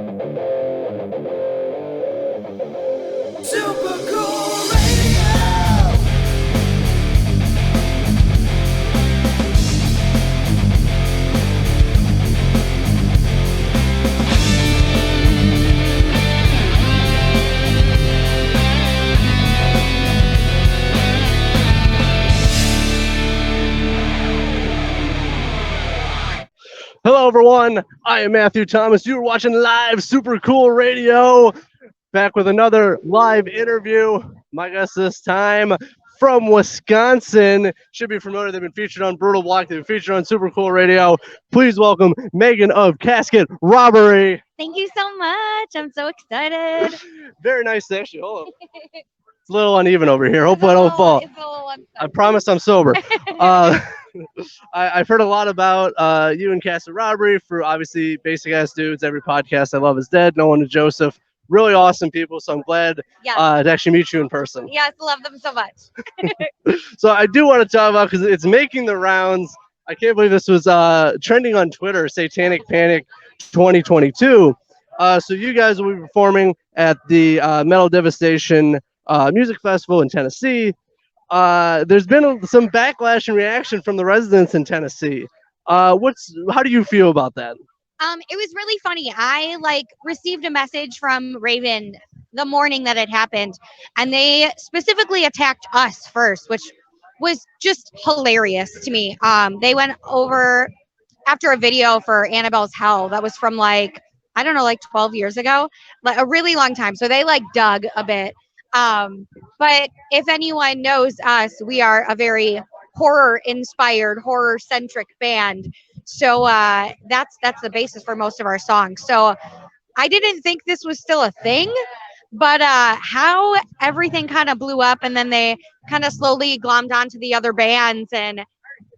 Super cool radio. Hello, everyone. I am Matthew Thomas. You are watching live Super Cool Radio. Back with another live interview. My guest this time from Wisconsin. Should be familiar. They've been featured on Brutal Block. They've been featured on Super Cool Radio. Please welcome Megan of Casket Robbery. Thank you so much. I'm so excited. Very nice to actually. Hold on. It's a little uneven over here. Hopefully I don't fall. I promise I'm sober. I've heard a lot about you and Casket Robbery for obviously Basic Ass Dudes. Every podcast I love is dead. No one to Joseph. Really awesome people. So I'm glad to actually meet you in person. Yes, love them so much. So I do want to talk about, because it's making the rounds. I can't believe this was trending on Twitter, Satanic Panic 2022. So you guys will be performing at the Metal Devastation Music Festival in Tennessee. There's been some backlash and reaction from the residents in Tennessee. How do you feel about that? It was really funny. I received a message from Raven the morning that it happened, and they specifically attacked us first, which was just hilarious to me. They went over after a video for Annabelle's Hell that was from 12 years ago, a really long time. So they dug a bit. But if anyone knows us, we are a very horror-inspired, horror-centric band. So that's the basis for most of our songs. So I didn't think this was still a thing, but how everything kind of blew up, and then they kind of slowly glommed onto the other bands and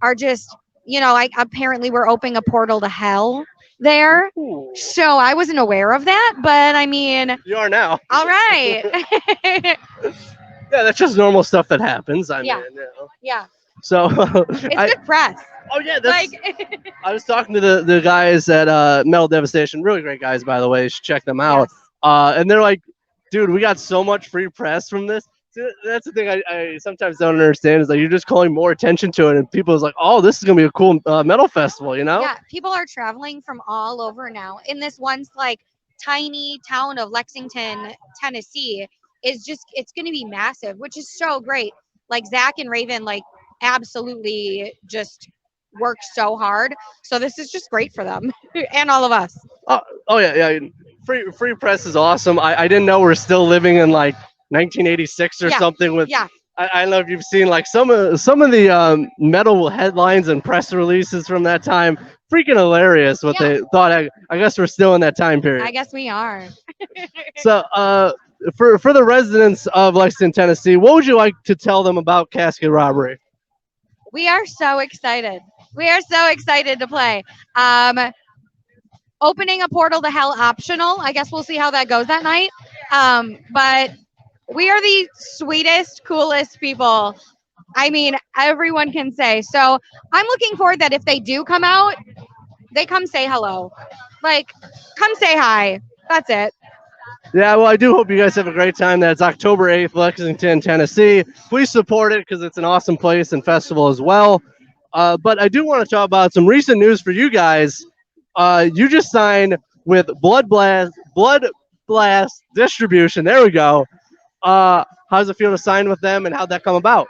are just, apparently we're opening a portal to hell there. Ooh. So I wasn't aware of that, but I mean, You are now. all right. Yeah, that's just normal stuff that happens. I mean, Yeah, So it's good press. Oh yeah, that's. I was talking to the guys at Metal Devastation. Really great guys, by the way. You should check them out. Yes. And they're like, dude, we got so much free press from this. So that's the thing I sometimes don't understand, is that you're just calling more attention to it, and people is like, oh, this is gonna be a cool metal festival, Yeah, people are traveling from all over now. In this once tiny town of Lexington, Tennessee, it's going to be massive, which is so great. Zach and Raven absolutely just work so hard. So this is just great for them and all of us. Oh yeah. Free press is awesome. I didn't know we're still living in 1986 or something with. Yeah. I don't know if you've seen some of the metal headlines and press releases from that time. Freaking hilarious what they thought. I guess we're still in that time period. I guess we are. So for the residents of Lexington, Tennessee, what would you like to tell them about Casket Robbery? We are so excited. We are so excited to play. Opening a portal to hell optional. I guess we'll see how that goes that night. But we are the sweetest, coolest people. I mean, everyone can say. So I'm looking forward that if they do come out, they come say hello. Come say hi. That's it. Yeah, well, I do hope you guys have a great time. That's October 8th, Lexington, Tennessee. Please support it, because it's an awesome place and festival as well. But I do want to talk about some recent news for you guys. You just signed with Blood Blast Distribution. There we go. How does it feel to sign with them, and how'd that come about?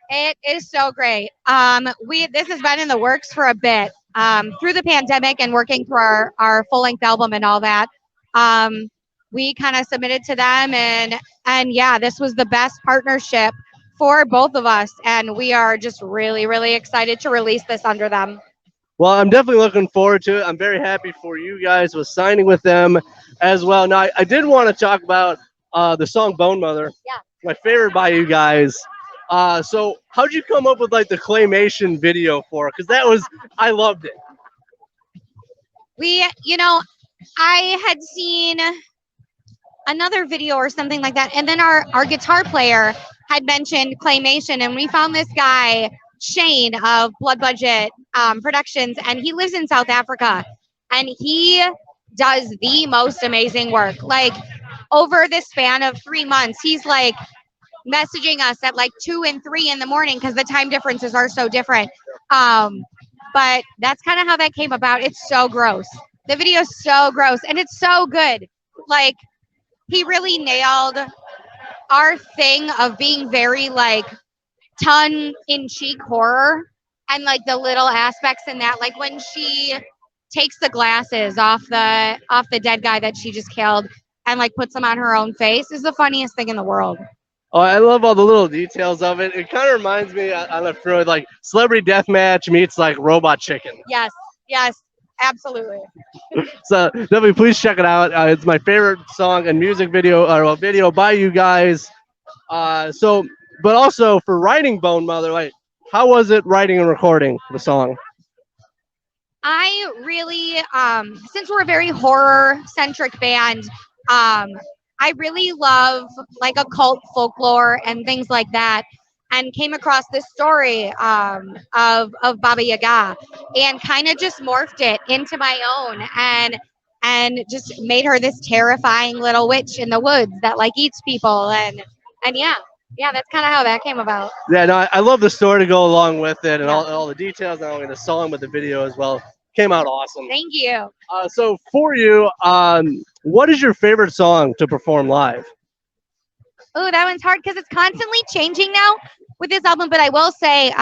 It is so great. This has been in the works for a bit. Through the pandemic and working through our full-length album and all that, we kind of submitted to them, and yeah, this was the best partnership for both of us, and we are just really, really excited to release this under them. Well, I'm definitely looking forward to it. I'm very happy for you guys with signing with them as well. Now, I did want to talk about the song Bone Mother. Yeah. My favorite by you guys. So how'd you come up with the claymation video for it? Because I loved it. I had seen another video or something like that, and then our guitar player had mentioned claymation, and we found this guy Shane of Blood Budget Productions, and he lives in South Africa, and he does the most amazing work. Like over the span of 3 months, he's like messaging us at like 2 and 3 in the morning because the time differences are so different. But that's kind of how that came about. It's so gross. The video is so gross and it's so good. Like he really nailed our thing of being very like tongue-in-cheek horror and like the little aspects in that, like when she takes the glasses off the dead guy that she just killed and like puts them on her own face is the funniest thing in the world. Oh, I love all the little details of it. It kind of reminds me on a throw like Celebrity Deathmatch meets like Robot Chicken. Yes, absolutely. So definitely please check it out. It's my favorite song and music video or a video by you guys. But also for writing Bone Mother, like how was it writing and recording the song? I really, since we're a very horror centric band, I really love like occult folklore and things like that, and came across this story of Baba Yaga, and kind of just morphed it into my own, and just made her this terrifying little witch in the woods that like eats people, and yeah, that's kind of how that came about. Yeah, no, I love the story to go along with it, and Yeah. all the details, not only the song but the video as well. Came out awesome. Thank you. So for you, what is your favorite song to perform live? Oh, that one's hard because it's constantly changing now with this album. But I will say,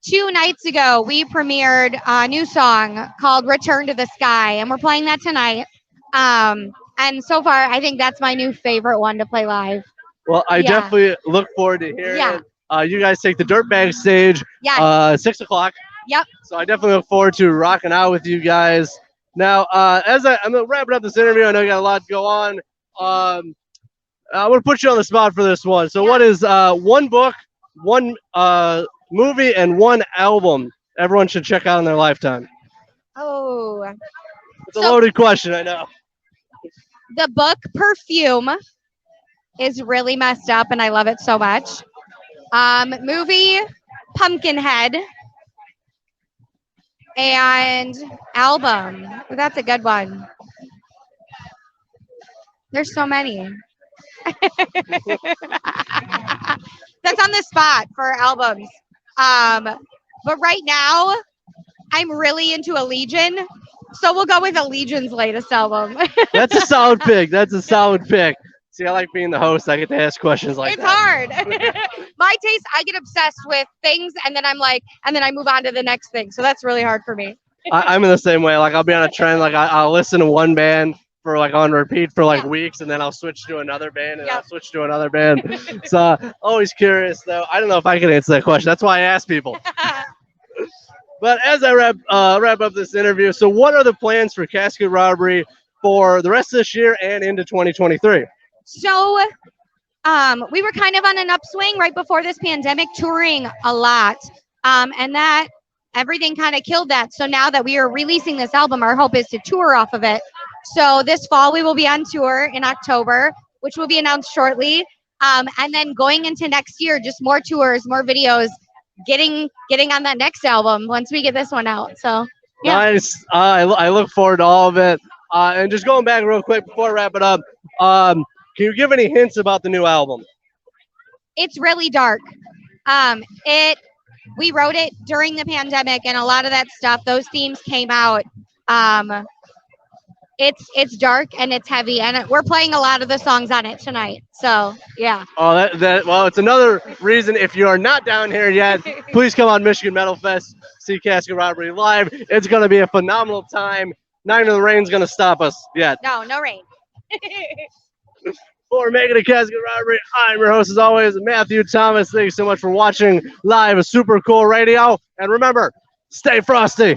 2 nights ago, we premiered a new song called Return to the Sky, and we're playing that tonight. And so far, I think that's my new favorite one to play live. Well, I Yeah. definitely look forward to hearing Yeah. it. You guys take the Dirtbag stage, Yeah. 6 o'clock. Yep. So I definitely look forward to rocking out with you guys. Now, I'm gonna wrap up this interview. I know you got a lot to go on. I'm gonna put you on the spot for this one. So, Yeah. what is one book, one movie, and one album everyone should check out in their lifetime? Oh, It's a So- loaded question, I know. the book Perfume is really messed up, and I love it so much. Movie Pumpkinhead. And album. That's a good one. There's so many. That's on the spot for albums. But right now, I'm really into Allegiant. So we'll go with Allegiant's latest album. That's a solid pick. That's a solid pick. See, I like being the host. I get to ask questions like It's that. hard. My taste, I get obsessed with things and then and then I move on to the next thing. So that's really hard for me. I'm in the same way. Like I'll be on a trend. Like I'll listen to one band for like on repeat for like Yeah. weeks, and then I'll switch to another band, and Yep. I'll switch to another band. So always curious though. I don't know if I can answer that question. That's why I ask people. But as I wrap up this interview, so what are the plans for Casket Robbery for the rest of this year and into 2023? So we were kind of on an upswing right before this pandemic, touring a lot. And that everything kind of killed that. So now that we are releasing this album, our hope is to tour off of it. So this fall we will be on tour in October, which will be announced shortly. And then going into next year, just more tours, more videos, getting on that next album once we get this one out. So yeah. Nice. I look forward to all of it. And just going back real quick before I wrap it up, can you give any hints about the new album? It's really dark. We wrote it during the pandemic, and a lot of that stuff, those themes came out. It's dark and it's heavy, and we're playing a lot of the songs on it tonight. So yeah. Oh, well, it's another reason if you are not down here yet, please come on Michigan Metal Fest, see Casket Robbery live. It's going to be a phenomenal time. None of the rain's going to stop us yet. No rain. For making a Casket Robbery, I'm your host as always, Matthew Thomas. Thanks so much for watching live, Super Cool Radio. And remember, stay frosty.